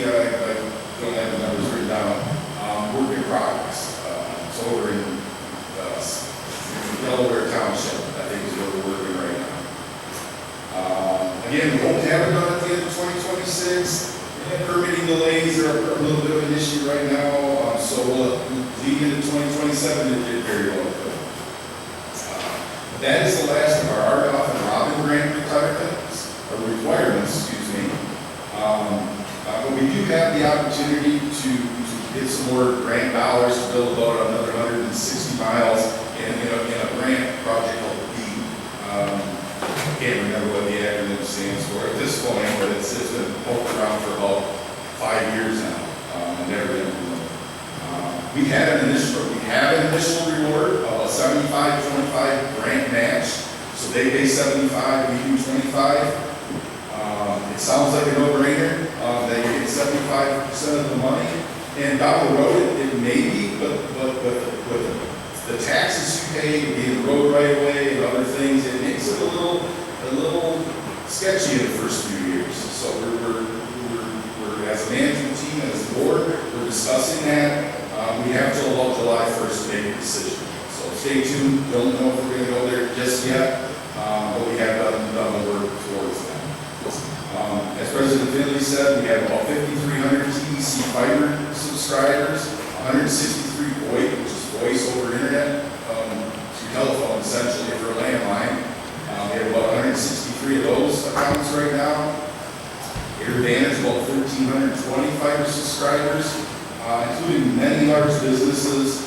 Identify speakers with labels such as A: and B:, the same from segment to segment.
A: I don't have the numbers written down, work in progress. It's over in Delaware Township, I think is where we're working right now. Again, we hope to have it done at the end of 2026. And permitting delays are a little bit of an issue right now, so we'll lead into 2027 and did very well. That is the last of our RDOF and Robin grant requirements, excuse me. But we do have the opportunity to get some more grant dollars to build about another 160 miles in a grant project called B. I can't remember what the acronym stands for at this point, but it's been poked around for about 5 years now, and never been implemented. We have an initial reward of a 75-25 grant match. So they pay 75, we do 25. It sounds like a no-brainer. They get 75% of the money, and down the road it may be, but with the taxes you pay, being road right away and other things, it makes it a little sketchy in the first few years. So we're as a management team, as a board, we're discussing that. We have till about July 1st to make a decision. So stay tuned. Don't know if we're going to go there just yet, but we have done the work towards that. As President Finley said, we have about 5,300 TEC fiber subscribers, 163 VoIP, which is voice over internet, through telephone essentially for a landline. We have about 163 of those accounts right now. AirVantage about 1,320 fiber subscribers, including many large businesses.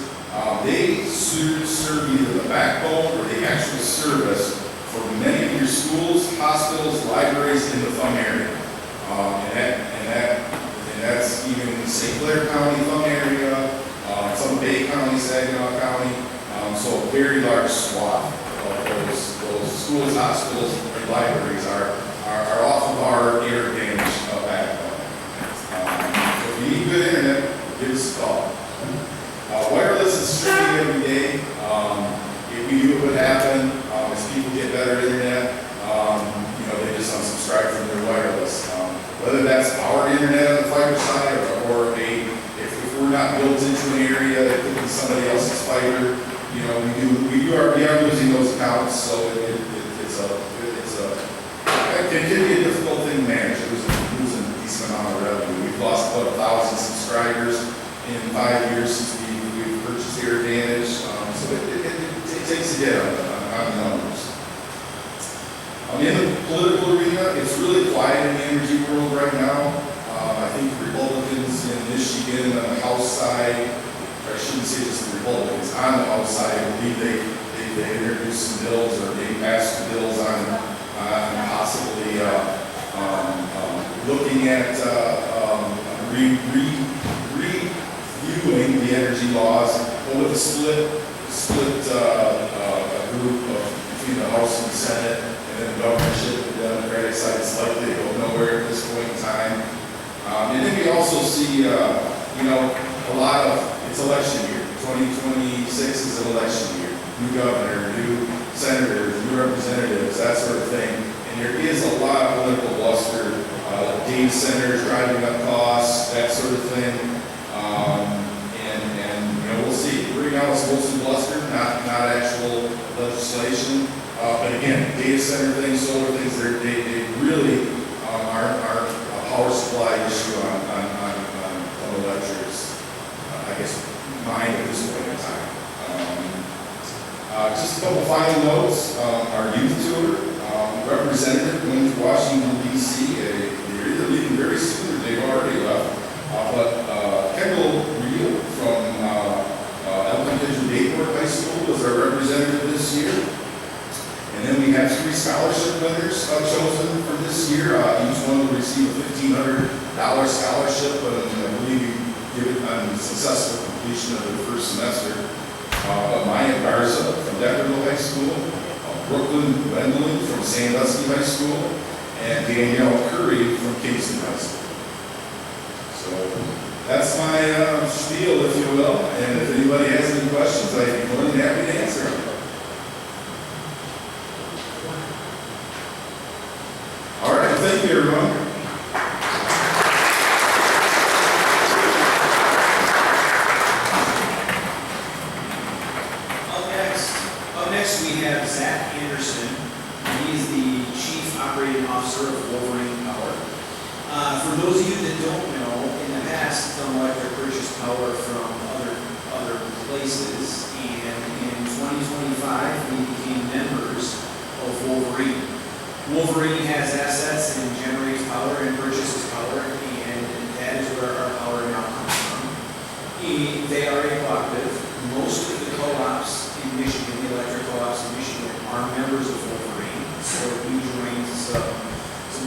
A: They serve either the backbone or the actual service for many of your schools, hospitals, libraries in the Thumb area. And that's even St. Clair County, Thumb area, some Bay County, Saginaw County. So a very large swath of those schools, hospitals, and libraries are off of our AirVantage backbone. So if you need good internet, give us a call. Wireless is streaming every day. If we knew it would happen, as people get better internet, they just unsubscribe from their wireless. Whether that's our internet on the fiber side or if we're not built into an area, it could be somebody else's fiber. We are losing those accounts, so it can be a difficult thing to manage. It was losing a decent amount of revenue. We've lost about 1,000 subscribers in 5 years since we've purchased AirVantage, so it takes a hit on the numbers. In the political arena, it's really quiet in the energy world right now. I think Republicans in Michigan on the House side, or I shouldn't say just the Republicans, on the House side, I believe they introduced some bills or they passed some bills on possibly looking at reviewing the energy laws, but with a split group between the House and the Senate, and then the governorship and the Democratic side is likely to go nowhere at this point in time. And then we also see, a lot of, it's election year. 2026 is an election year. New governor, new senators, new representatives, that sort of thing. And there is a lot of political bluster, data centers driving up costs, that sort of thing. And we'll see. Right now it's mostly bluster, not actual legislation. But again, data center things, solar things, they really are a power supply issue on electrics, mind at this point in time. Just a couple final notes. Our youth tour, representative went to Washington, D.C. They're either leaving very soon or they've already left. But Kendall Reel from Elton Pigeon Bayport High School was our representative this year. And then we have 3 scholarship winners chosen for this year. Each one will receive a $1,500 scholarship, I believe you give it on successful completion of their first semester. Maya Garza from Deckerville High School, Brooklyn Wendland from Sandusky High School, and Danielle Curry from Kingston High School. So that's my spiel, if you will. And if anybody has any questions, I'd be more than happy to answer them. All right, thank you, everyone.
B: don't know, in the past, Electric purchased power from other places, and in 2025, we became members of Wolverine. Wolverine has assets and generates power and purchases power, and that is where our power now comes from. They are a cooperative. Most of the co-ops in Michigan, the electric co-ops in Michigan, are members of Wolverine, so we joined some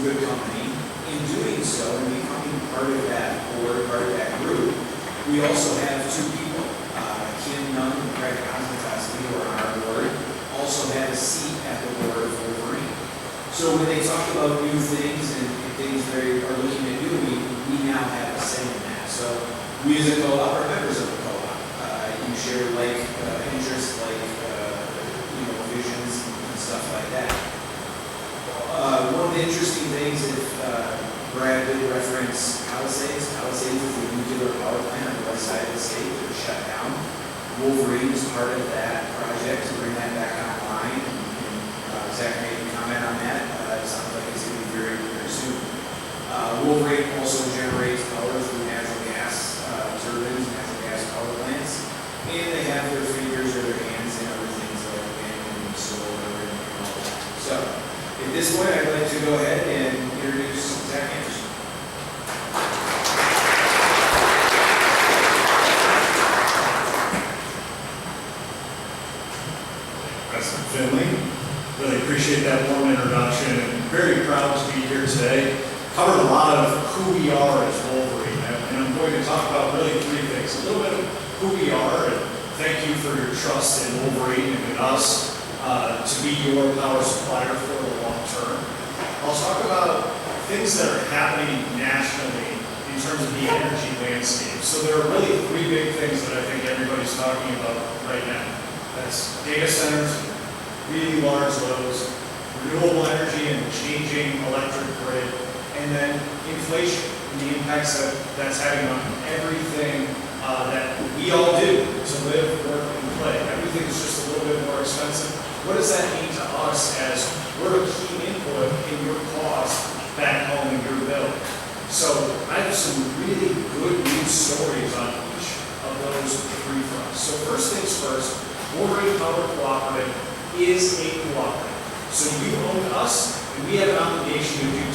B: good company. In doing so, and becoming part of that board, part of that group, we also have two people, Kim Nunn and Greg Konstantin, who are on our board, also have a seat at the board of Wolverine. So when they talk about new things and things they are looking at doing, we now have a say in that. So we as a co-op are members of the co-op. You share interests, visions and stuff like that. One of the interesting things, if Brad did reference Palisades. Palisades is a nuclear power plant on the west side of the state that was shut down. Wolverine is part of that project to bring that back online. And Zach made a comment on that. It sounds like it's going to be very, very soon. Wolverine also generates power through natural gas turbines, natural gas power plants. And they have their fingers or their hands in other things like wind and solar and all that. So, at this point, I'd like to go ahead and introduce Zach Anderson.
C: President Finley, really appreciate that warm introduction, and very proud to be here today. Covered a lot of who we are as Wolverine, and I'm going to talk about really three things. A little bit of who we are, and thank you for your trust in Wolverine and in us to be your power supplier for the long term. I'll talk about things that are happening nationally in terms of the energy landscape. So there are really three big things that I think everybody's talking about right now. That's data centers, really large loads, renewable energy and changing electric grid, and then inflation and the impacts that's having on everything that we all do to live, work, and play. Everything's just a little bit more expensive. What does that mean to us as we're a key input in your cost back home in your bill? So I have some really good news stories on each of those three fronts. So first things first, Wolverine Power Cooperative is a cooperative. So you own us, and we have an obligation to do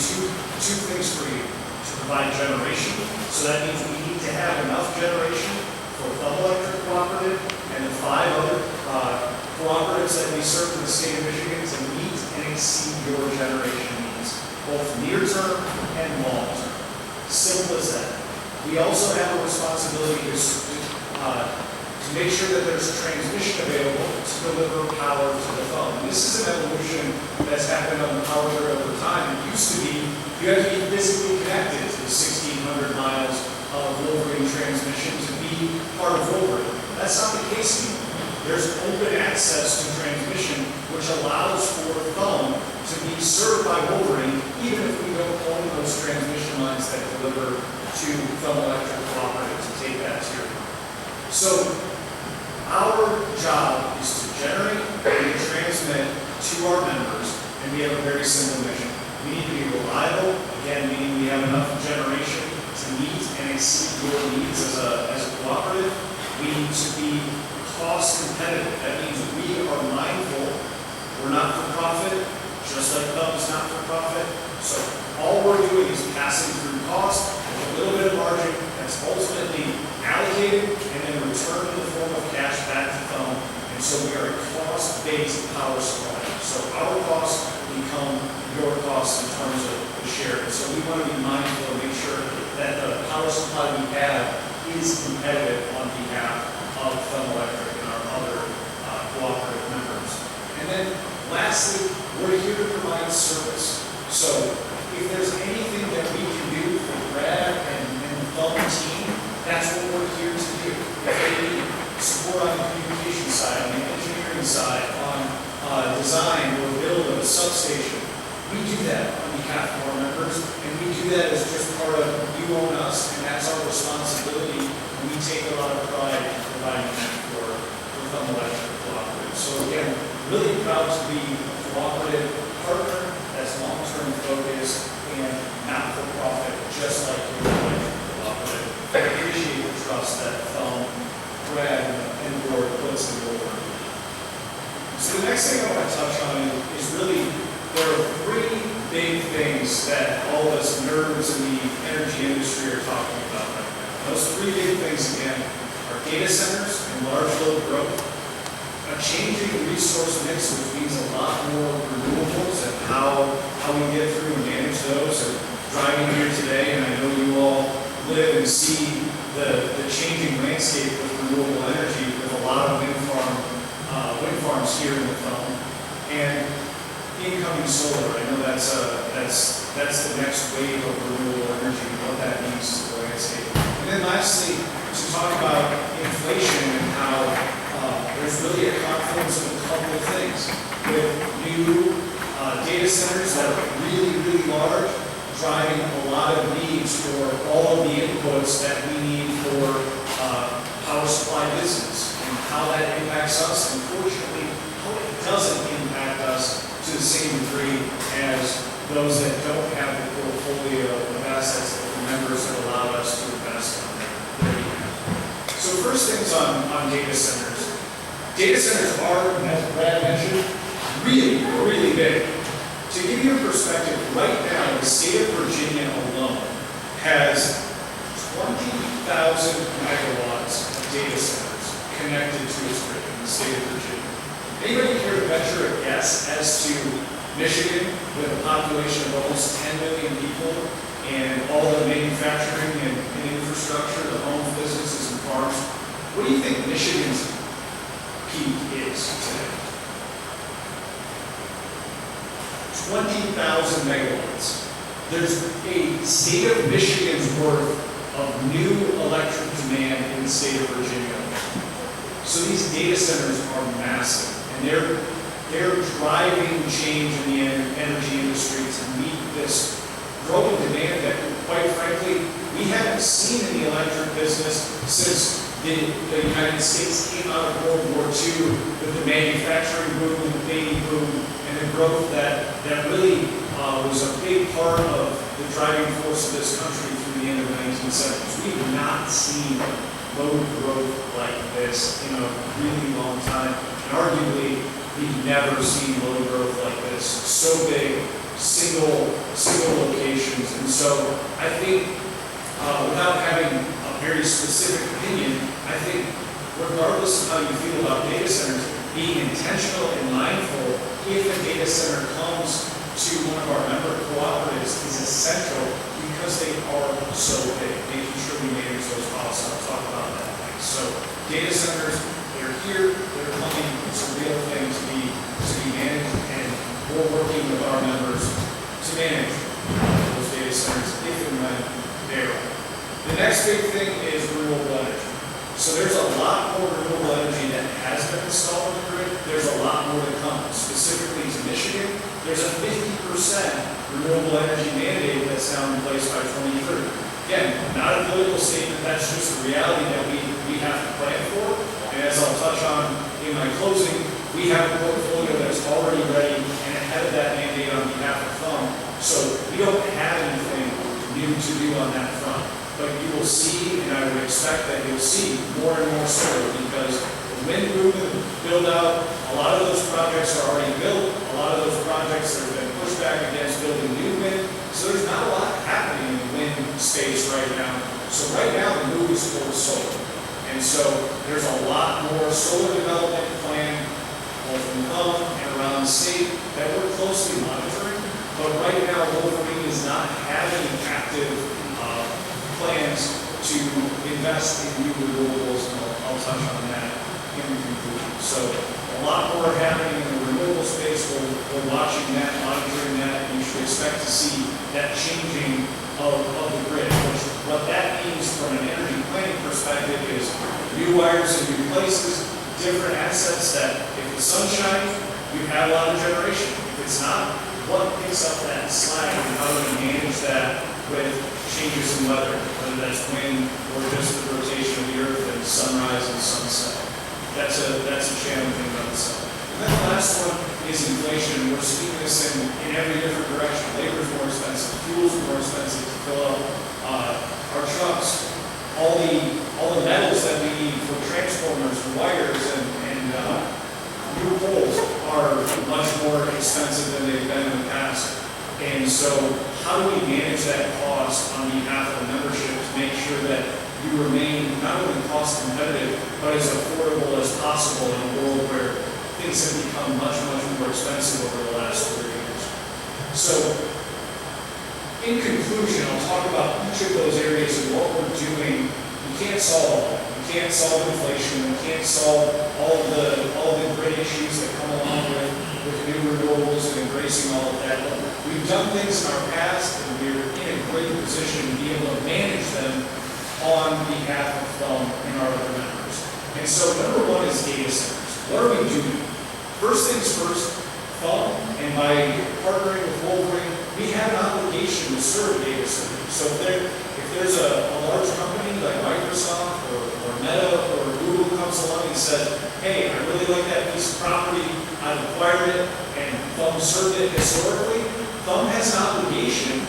C: two things for you. To provide generation, so that means we need to have enough generation for Electric Cooperative and the 5 other cooperatives that we serve in the state of Michigan to meet and exceed your generation needs, both near term and long term. Simple as that. We also have a responsibility to make sure that there's transmission available to deliver power to the phone. And this is an evolution that's happened on the power grid over time. It used to be you had to be physically connected to the 1,600 miles of Wolverine transmission to be part of Wolverine. That's not the case anymore. There's open access to transmission, which allows for phone to be served by Wolverine, even if we don't own those transmission lines that deliver to Electric Cooperative to take that to your home. So our job is to generate and transmit to our members, and we have a very simple mission. We need to be reliable, again, meaning we have enough generation to meet and exceed your needs as a cooperative. We need to be cost competitive. That means we are mindful. We're not for profit, just like Hub is not for profit. So all we're doing is passing through cost with a little bit of margin that's ultimately allocated and then returned in the form of cash back to Hub. And so we are a cost-based power supplier. So our costs become your costs in terms of the share. And so we want to be mindful and make sure that the power supply we have is competitive on behalf of Electric and our other cooperative members. And then lastly, we're here to provide service. So if there's anything that we can do for Brad and the team, that's what we're here to do. If they need support on the communication side, on the engineering side, on design or build of a substation, we do that on behalf of our members, and we do that as just part of you own us, and that's our responsibility. And we take a lot of pride in providing that for Electric Cooperative. So again, really proud to be a cooperative partner that's long-term focused and not for profit, just like you. next thing I want to touch on is really, there are three big things that all of us nerds in the energy industry are talking about right now. Those three big things, again, are data centers and large load growth, a changing resource mix, which means a lot more renewables and how we get through and manage those. And driving here today, and I know you all live and see the changing landscape with renewable energy with a lot of wind farms here in the phone. And incoming solar, I know that's the next wave of renewable energy and what that means to the landscape. And then lastly, to talk about inflation and how there's really a confluence of a couple of things. With new data centers that are really, really large, driving a lot of needs for all of the inputs that we need for power supply business and how that impacts us, and fortunately, how it doesn't impact us to the same degree as those that don't have the portfolio of assets that the members have allowed us to invest on their behalf. So first things on data centers. Data centers are, as Brad mentioned, really, really big. To give you a perspective, right now, the state of Virginia alone has 20,000 megawatts of data centers connected to its grid in the state of Virginia. Anybody care to venture a guess as to Michigan, with a population of almost 10 million people, and all the manufacturing and infrastructure, the homes, businesses, and farms? What do you think Michigan's peak is today? 20,000 megawatts. There's a state of Michigan's worth of new electric demand in the state of Virginia. So these data centers are massive, and they're driving change in the energy industry to meet this growing demand that, quite frankly, we haven't seen in the electric business since the United States came out of World War II with the manufacturing boom, the baby boom, and the growth that really was a big part of the driving force of this country through the end of the 1970s. We have not seen load growth like this in a really long time. And arguably, we've never seen load growth like this. So big, single locations. And so I think, without having a very specific opinion, I think regardless of how you feel about data centers, being intentional and mindful, if a data center comes to one of our member cooperatives, is essential because they are so big, making sure we manage those costs. I'll talk about that next. So data centers, they're here, they're coming, it's a real thing to be managed, and we're working with our members to manage those data centers if and when they're on. The next big thing is renewable energy. So there's a lot more renewable energy that has been installed in the grid. There's a lot more to come. Specifically to Michigan, there's a 50% renewable energy mandate that's now in place by 2030. Again, not a political statement, that's just a reality that we have to plan for. And as I'll touch on in my closing, we have a portfolio that's already ready and ahead of that mandate on behalf of FUM. So we don't have anything new to do on that front. But you will see, and I would expect that you'll see more and more solar, because the wind movement build out, a lot of those projects are already built, a lot of those projects that have been pushed back against building new wind, so there's not a lot happening in the wind space right now. So right now the move is towards solar. And so there's a lot more solar development planned both in Hum and around the state that we're closely monitoring. But right now Wolverine does not have any active plans to invest in new renewables, and I'll touch on that in conclusion. So a lot more happening in the renewable space. We're watching that, monitoring that, and you should expect to see that changing of the grid. Which, what that means from an energy planning perspective is new wires in new places, different assets that if the sun's shining, you have a lot of generation. If it's not, what picks up that slack, and how do we manage that with changes in weather, whether that's wind or just the rotation of the earth and sunrise and sunset. That's a challenging in itself. And then the last one is inflation. We're seeing this in every different direction. Labor is more expensive, fuels are more expensive to fill up our trucks. All the metals that we need for transformers and wires and new poles are so how do we manage that cost on behalf of the membership to make sure that you remain not only cost competitive, but as affordable as possible in a world where things have become much, much more expensive over the last 3 years? So, in conclusion, I'll talk about each of those areas and what we're doing. You can't solve all that. You can't solve inflation. You can't solve all the great issues that come along with new renewables and embracing all of that. But we've done things in our past, and we're in a great position to be able to manage them on behalf of them and our other members. And so number one is data centers. What are we doing? First things first, and by partnering with Wolverine, we have an obligation to serve data centers. So if there's a large company like Microsoft or Meta or Google comes along and says, hey, I really like that piece of property, I've acquired it, and Thumb served it historically, Thumb has an obligation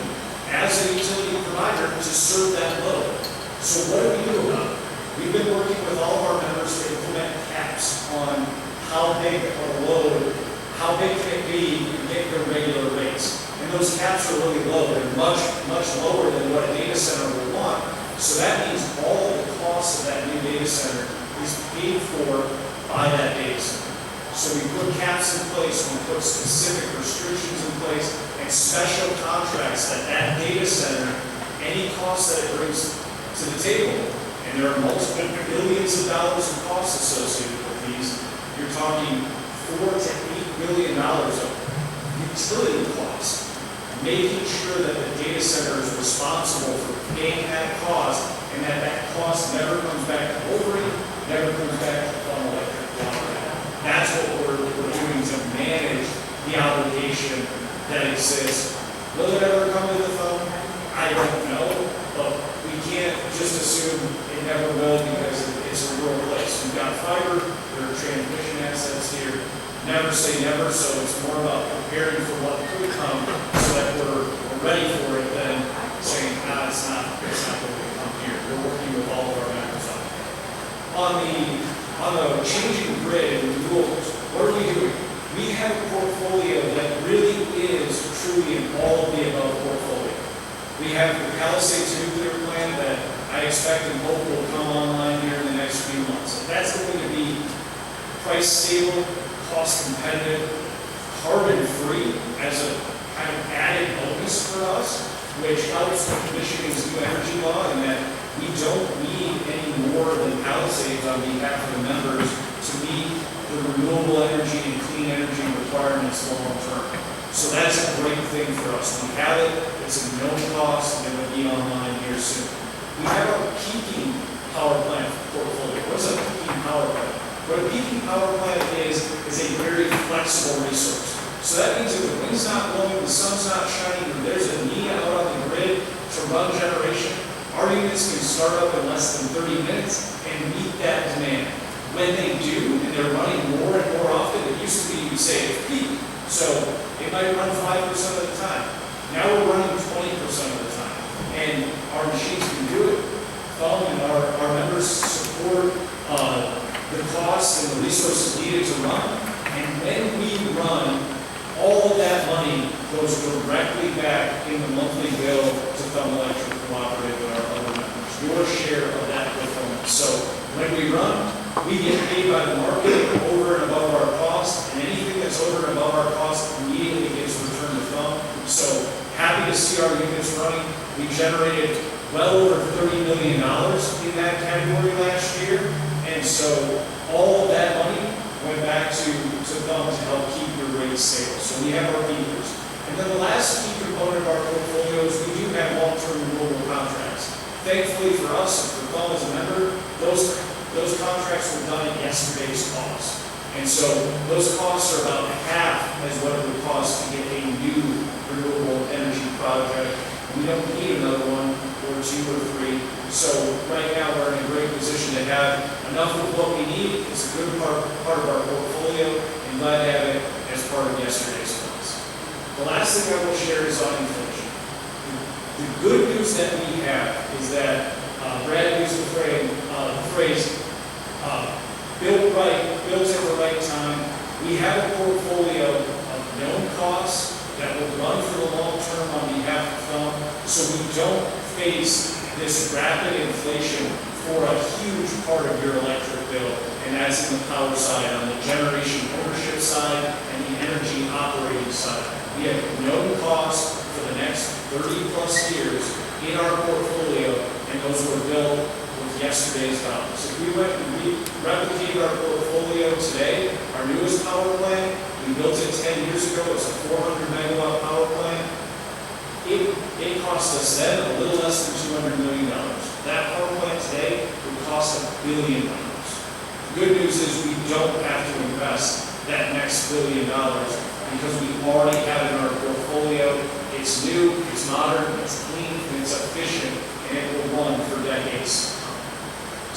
C: as a utility provider to serve that load. So what do we do about it? We've been working with all of our members to implement caps on how big a load, how big can it be to get their regular rates. And those caps are really low. They're much, much lower than what a data center will want. So that means all of the costs of that new data center is paid for by that data center. So we put caps in place, we put specific restrictions in place, and special contracts that that data center, any cost that it brings to the table, and there are multiple billions of dollars of costs associated with these. You're talking $4 to $8 billion of utility costs, making sure that the data center is responsible for paying that cost, and that cost never comes back to Wolverine, never comes back to Thumb Electric Water. That's what we're doing to manage the obligation that exists. Will it ever come to the Thumb? I don't know, but we can't just assume it never will because it's a rural place. We've got fiber, there are transmission assets here. Never say never, so it's more about preparing for what could come so that we're ready for it than saying, it's not going to come here. We're working with all of our members on it. On the changing grid and renewables, what are we doing? We have a portfolio that really is truly an all of the above portfolio. We have the Palisades nuclear plant that I expect and hope will come online here in the next few months. And that's going to be price stable, cost competitive, carbon free as a kind of added bonus for us, which helps with Michigan's new energy law in that we don't need any more than Palisades on behalf of the members to meet the renewable energy and clean energy requirements long term. So that's a great thing for us. We have it, it's a known cost, and it will be online here soon. We have our peaking power plant portfolio. What's a peaking power plant? What a peaking power plant is a very flexible resource. So that means if the wind's not blowing, the sun's not shining, and there's a need out on the grid to run generation, our units can start up in less than 30 minutes and meet that demand. When they do, and they're running more and more often, it used to be, you say, it's peak. So it might run 5% of the time. Now we're running 20% of the time. And our machines can do it. Thumb and our members support the costs and the resources needed to run. And when we run, all of that money goes directly back in the monthly bill to Thumb Electric Cooperative and our other members. Your share of that performance. So when we run, we get paid by the market over and above our cost, and anything that's over and above our cost immediately gets returned to Thumb. So happy to see our units running. We generated well over $30 million in that category last year, and so all of that money went back to Thumb to help keep your rates stable. So we have our peakers. And then the last key component of our portfolio is we do have long-term renewable contracts. Thankfully for us and for Thumb as a member, those contracts were done at yesterday's cost. And so those costs are about half as what it would cost to get a new renewable energy project. We don't need another one or two or three. So right now we're in a great position to have enough of what we need. It's a good part of our portfolio, and glad to have it as part of yesterday's costs. The last thing I will share is on inflation. The good news that we have is that Brad used the phrase built right, built at the right time. We have a portfolio of known costs that will run for the long term on
D: so we don't face this rapid inflation for a huge part of your electric bill, and that's in the power side, on the generation ownership side and the energy operating side. We have no cost for the next 30-plus years in our portfolio, and those were built with yesterday's dollars. If we went and replicated our portfolio today, our newest power plant, we built it 10 years ago, it's a 400 megawatt power plant. It cost us then a little less than $200 million. That power plant today would cost $1 billion. The good news is we don't have to invest that next $1 billion because we already have it in our portfolio. It's new, it's modern, it's clean, and it's efficient, and it will run for decades.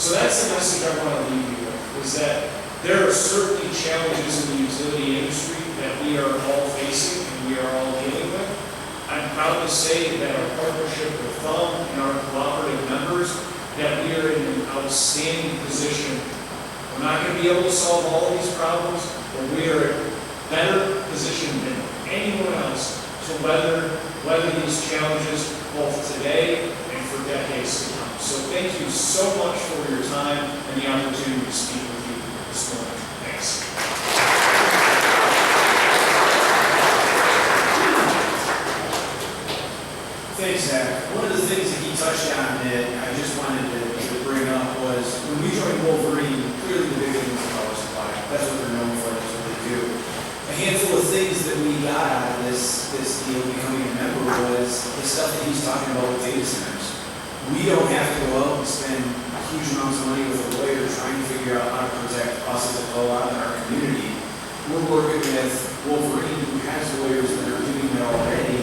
D: So that's the message I want to leave you with, is that there are certainly challenges in the utility industry that we are all facing and we are all dealing with. I'm proud to say that our partnership with THUM and our cooperative members, that we are in an outstanding position. We're not going to be able to solve all of these problems, but we are better positioned than anyone else to weather these challenges both today and for decades to come. So thank you so much for your time and the opportunity to speak with you this morning. Thanks.
B: Thanks, Zach. One of the things that he touched on that I just wanted to bring up was when we joined Wolverine, clearly the big thing was the power supply. That's what they're known for, that's what they do. A handful of things that we got out of this deal becoming a member was the stuff that he's talking about with data centers. We don't have to go out and spend huge amounts of money with a lawyer trying to figure out how to protect us as a co-op in our community. We're working with Wolverine, who has lawyers that are doing that already,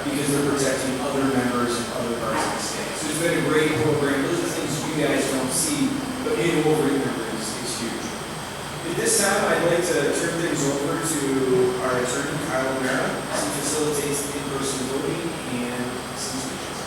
B: because they're protecting other members and other parts of the state. So it's been a great program. Those are things you guys don't see, but being a Wolverine member is huge. At this time, I'd like to turn things over to our attorney, Kyle O'Mara, as he facilitates the in-person voting and some speeches.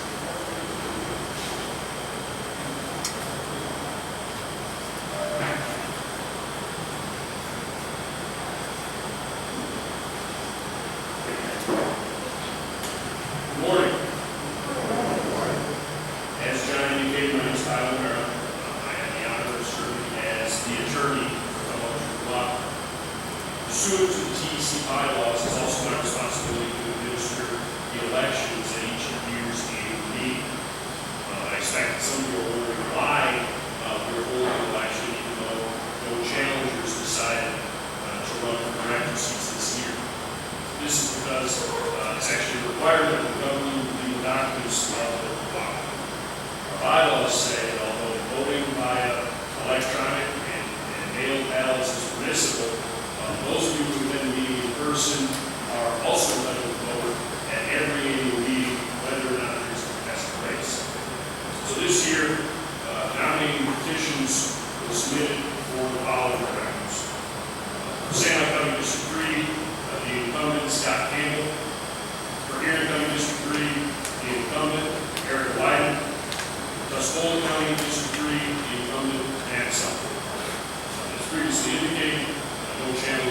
E: Pursuant to the TEC bylaws, it's also my responsibility to administer the elections at each year's annual meeting. I expect that some of you are wondering why we're holding an election, even though no challengers decided to run for director seats this year. This is because it's actually a requirement of the governing legal documents of the cooperative. Our bylaws say that although voting via electronic and mail ballots is permissible, those of you who attend the meeting in person are also entitled to vote at every annual meeting, whether or not there's a contested race. So this year, nominating petitions were submitted for the following directors. For Santa County District 3, the incumbent Scott Campbell. For Erie County District 3, the incumbent Eric Wyden. Tuscola County District 3, the incumbent Matt Summer. As previously indicated, no challenge